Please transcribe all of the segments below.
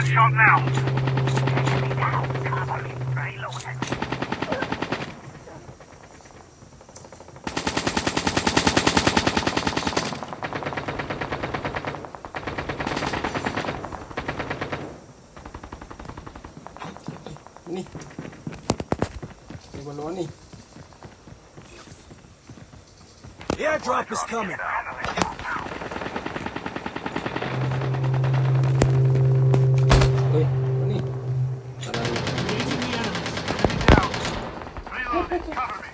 adrenaline shot now. Ni. May baluan ni. The airdrop is coming. Uy, ano ni? Tara ni. Engaging the enemies. Enemy down. Reloading. Cover me.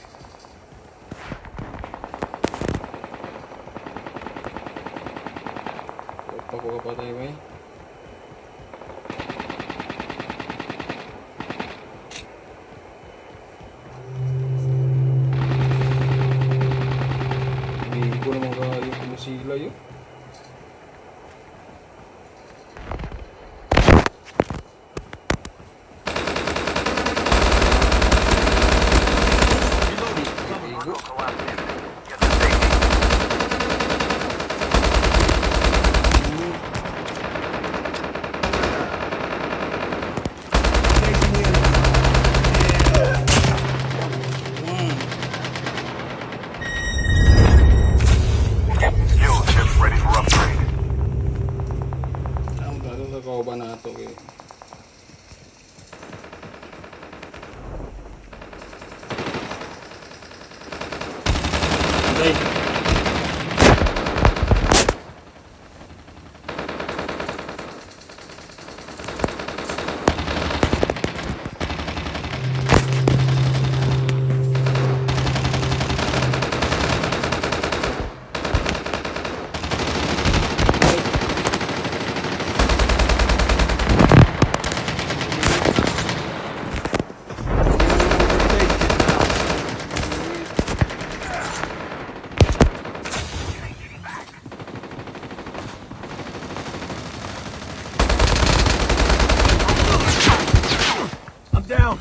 Opa ko kapatay ba eh? Hindi ko naman yung sila yun. Igo. Get to safety. Fuel chips ready for upgrade. Ang dado sa kauban na ito eh. Ay! I'm down.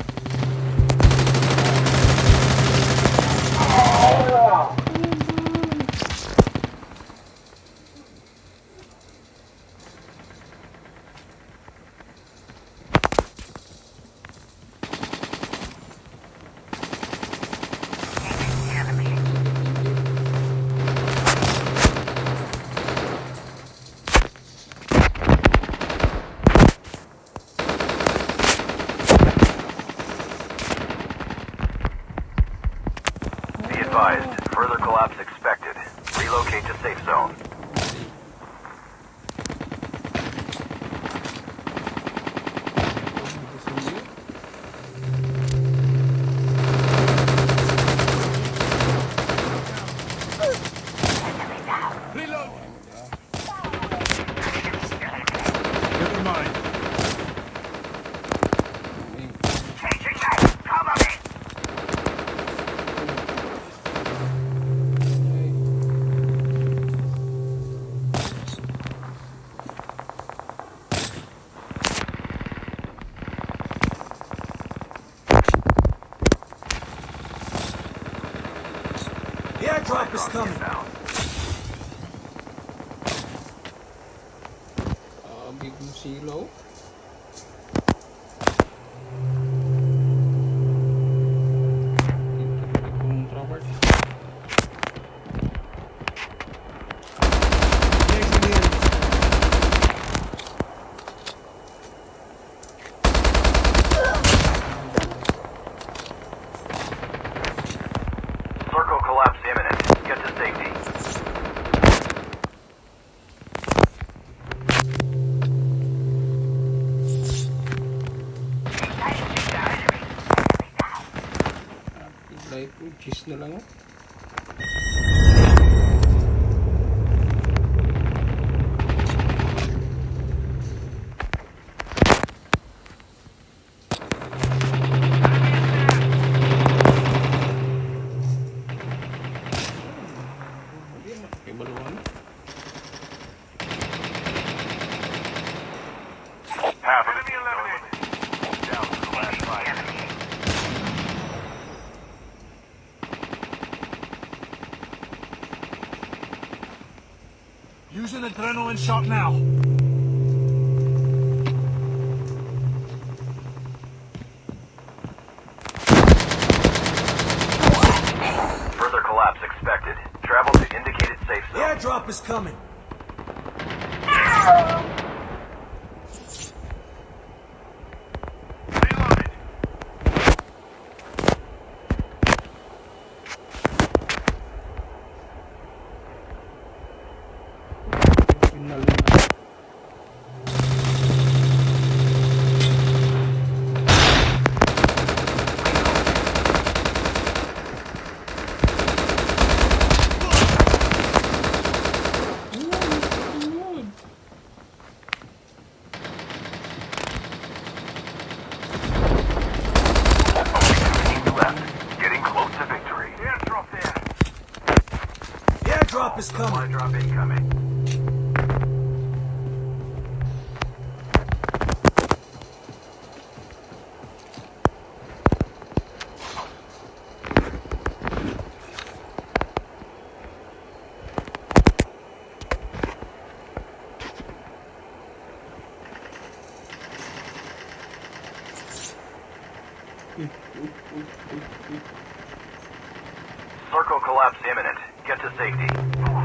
Be advised, further collapse expected. Relocate to safe zone. Reload. Never mind. The airdrop is coming. Big mo silaw. Itong Robert. Engaging the enemies. Circle collapse imminent. Get to safety. Light po, cheese na lang oh. May baluan. Half of enemy eliminated. Down to the last five. Use an adrenaline shot now. is coming. Reloaded. Final na. Teams left. Getting close to victory. Airdrop there. The airdrop is coming. Drop incoming. Circle collapse imminent. Get to safety.